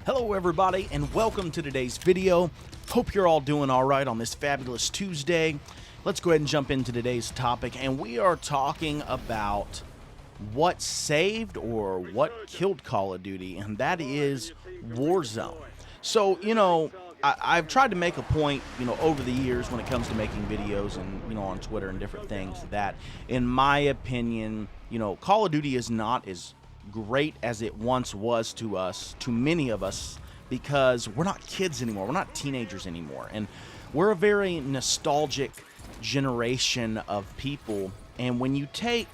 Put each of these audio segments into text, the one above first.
Hello everybody and welcome to today's video. Hope you're all doing alright on this fabulous Tuesday. Let's go ahead and jump into today's topic, and we are talking about what saved or what killed Call of Duty, and that is Warzone. So, I've tried to make a point, over the years when it comes to making videos and, on Twitter and different things, that in my opinion, Call of Duty is not as great as it once was to us, to many of us, because we're not kids anymore. We're not teenagers anymore. And we're a very nostalgic generation of people. And when you take,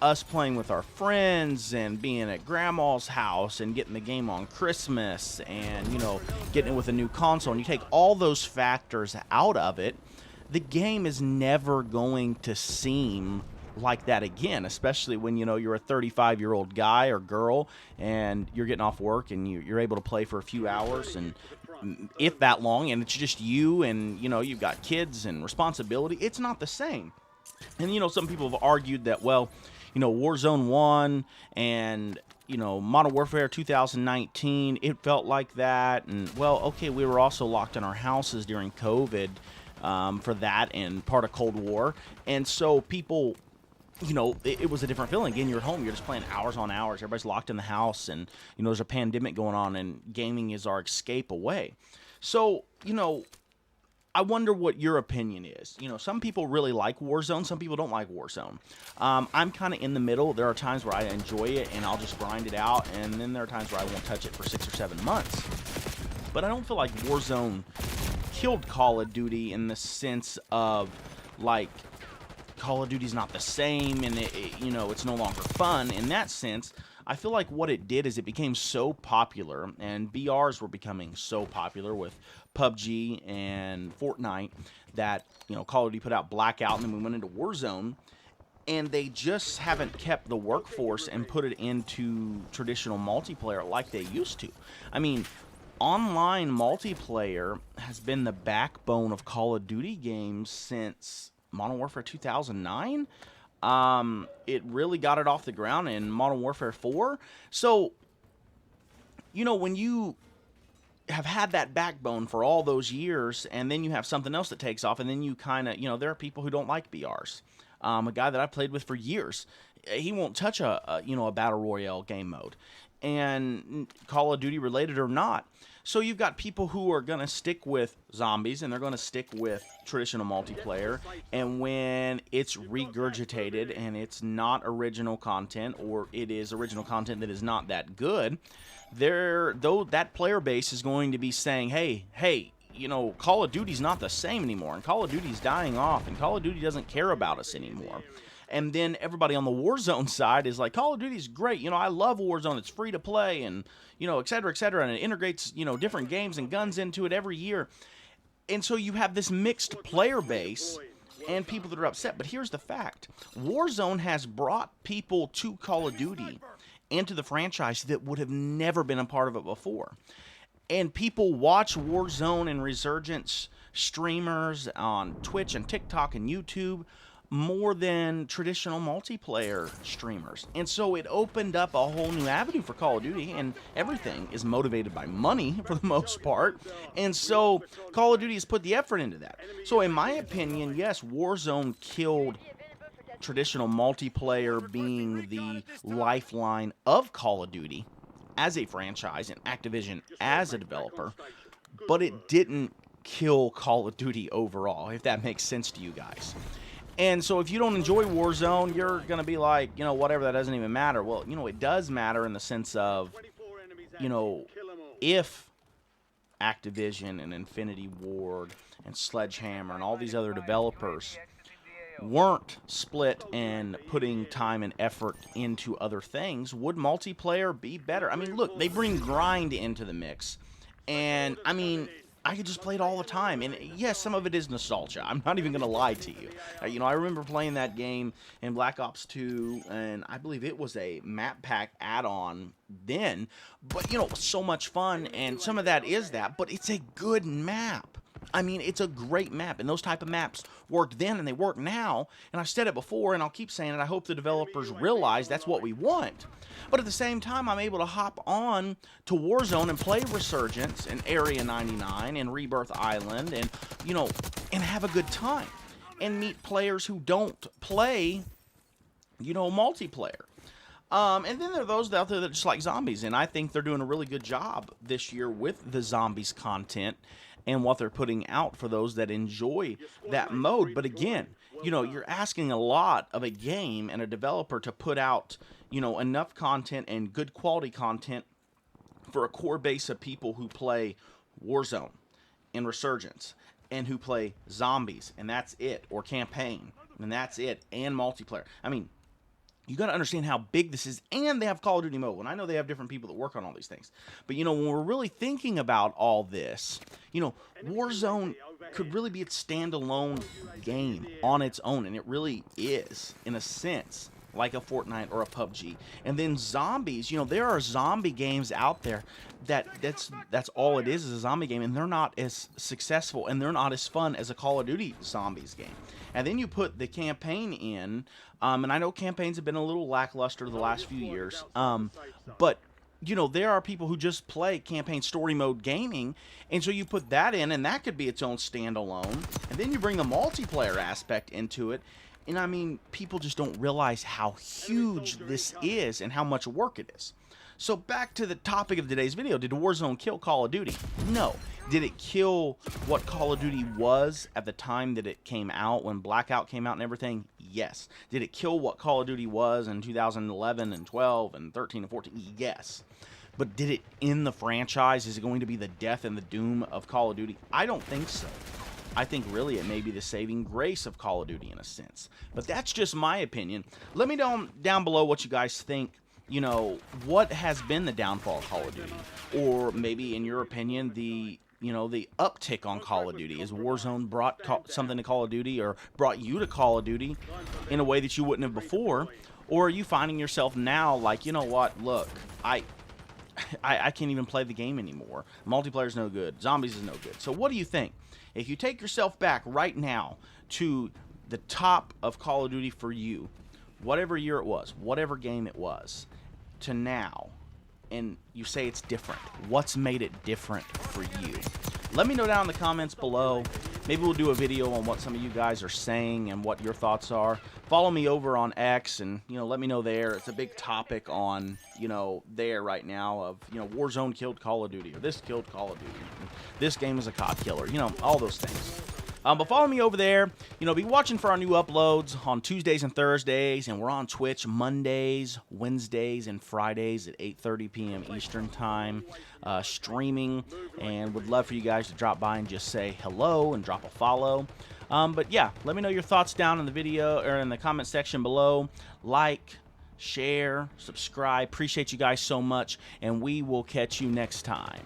us playing with our friends and being at grandma's house and getting the game on Christmas and, getting it with a new console, and you take all those factors out of it, the game is never going to seem like that again, especially when you're a 35-year-old guy or girl and you're getting off work and you're able to play for a few hours, and if that long, and it's just you and you've got kids and responsibility. It's not the same. And some people have argued that, well, Warzone 1 and Modern Warfare 2019, it felt like that. And well, okay, we were also locked in our houses during COVID for that and part of Cold War, and so people, it was a different feeling. Again, you're at home, you're just playing hours on hours, everybody's locked in the house, and there's a pandemic going on, and gaming is our escape away. So I wonder what your opinion is. Some people really like Warzone, some people don't like Warzone. I'm kind of in the middle. There are times where I enjoy it and I'll just grind it out, and then there are times where I won't touch it for 6 or 7 months. But I don't feel like Warzone killed Call of Duty in the sense of, like, Call of Duty's not the same and it's no longer fun. In that sense, I feel like what it did is it became so popular, and BRs were becoming so popular with PUBG and Fortnite, that Call of Duty put out Blackout, and then we went into Warzone, and they just haven't kept the workforce and put it into traditional multiplayer like they used to. I mean, online multiplayer has been the backbone of Call of Duty games since Modern Warfare 2009. It really got it off the ground in Modern Warfare 4. So, when you have had that backbone for all those years, and then you have something else that takes off, and then you kind of, there are people who don't like BRs. A guy that I played with for years, he won't touch a battle royale game mode, and Call of Duty related or not. So you've got people who are going to stick with zombies, and they're going to stick with traditional multiplayer, and when it's regurgitated and it's not original content, or it is original content that is not that good, that player base is going to be saying, hey, Call of Duty's not the same anymore, and Call of Duty's dying off, and Call of Duty doesn't care about us anymore. And then everybody on the Warzone side is like, Call of Duty's great. I love Warzone. It's free to play, and, et cetera, et cetera. And it integrates, different games and guns into it every year. And so you have this mixed player base and people that are upset. But here's the fact. Warzone has brought people to Call of Duty and to the franchise that would have never been a part of it before. And people watch Warzone and Resurgence streamers on Twitch and TikTok and YouTube more than traditional multiplayer streamers. And so it opened up a whole new avenue for Call of Duty, and everything is motivated by money for the most part. And so Call of Duty has put the effort into that. So in my opinion, yes, Warzone killed traditional multiplayer being the lifeline of Call of Duty as a franchise and Activision as a developer, but it didn't kill Call of Duty overall, if that makes sense to you guys. And so if you don't enjoy Warzone, you're going to be like, whatever, that doesn't even matter. Well, it does matter in the sense of, if Activision and Infinity Ward and Sledgehammer and all these other developers weren't split and putting time and effort into other things, would multiplayer be better? I mean, look, they bring grind into the mix, and I mean, I could just play it all the time, and yes, some of it is nostalgia. I'm not even going to lie to you. I remember playing that game in Black Ops 2, and I believe it was a map pack add-on then, but, it was so much fun, and some of that is that, but it's a good map. I mean, it's a great map, and those type of maps worked then and they work now, and I've said it before, and I'll keep saying it. I hope the developers realize that's what we want. But at the same time, I'm able to hop on to Warzone and play Resurgence and Area 99 and Rebirth Island and, you know, and have a good time and meet players who don't play, you know, multiplayer. And then there are those out there that just like zombies, and I think they're doing a really good job this year with the zombies content and what they're putting out for those that enjoy that mode. But again, you know, you're asking a lot of a game and a developer to put out, you know, enough content and good quality content for a core base of people who play Warzone and Resurgence and who play zombies, and that's it, or campaign, and that's it, and multiplayer. I mean, you got to understand how big this is, and they have Call of Duty Mobile. And I know they have different people that work on all these things. But, you know, when we're really thinking about all this, you know, Warzone could really be its standalone game on its own. And it really is, in a sense, like a Fortnite or a PUBG. And then zombies, you know, there are zombie games out there that's all it is a zombie game, and they're not as successful and they're not as fun as a Call of Duty zombies game. And then you put the campaign in, and I know campaigns have been a little lackluster the last few years, but you know, there are people who just play campaign story mode gaming, and so you put that in, and that could be its own standalone, and then you bring the multiplayer aspect into it. And I mean, people just don't realize how huge this is and how much work it is. So back to the topic of today's video, did Warzone kill Call of Duty? No. Did it kill what Call of Duty was at the time that it came out, when Blackout came out and everything? Yes. Did it kill what Call of Duty was in 2011 and 12 and 13 and 14? Yes. But did it end the franchise? Is it going to be the death and the doom of Call of Duty? I don't think so. I think really it may be the saving grace of Call of Duty in a sense. But that's just my opinion. Let me know down below what you guys think. You know, what has been the downfall of Call of Duty? Or maybe, in your opinion, the uptick on Call of Duty. Has Warzone brought something to Call of Duty, or brought you to Call of Duty in a way that you wouldn't have before? Or are you finding yourself now like, you know what, look, I can't even play the game anymore. Multiplayer's no good. Zombies is no good. So what do you think? If you take yourself back right now to the top of Call of Duty for you, whatever year it was, whatever game it was, to now, and you say it's different, what's made it different for you? Let me know down in the comments below. Maybe we'll do a video on what some of you guys are saying and what your thoughts are. Follow me over on X, and, you know, let me know there. It's a big topic on, you know, there right now of, you know, Warzone killed Call of Duty, or this killed Call of Duty. This game is a COD killer. You know, all those things. But follow me over there. You know, be watching for our new uploads on Tuesdays and Thursdays, and we're on Twitch Mondays, Wednesdays, and Fridays at 8:30 p.m. Eastern Time, streaming, and would love for you guys to drop by and just say hello and drop a follow. But yeah, let me know your thoughts down in the video or in the comment section below. Like, share, subscribe. Appreciate you guys so much, and we will catch you next time.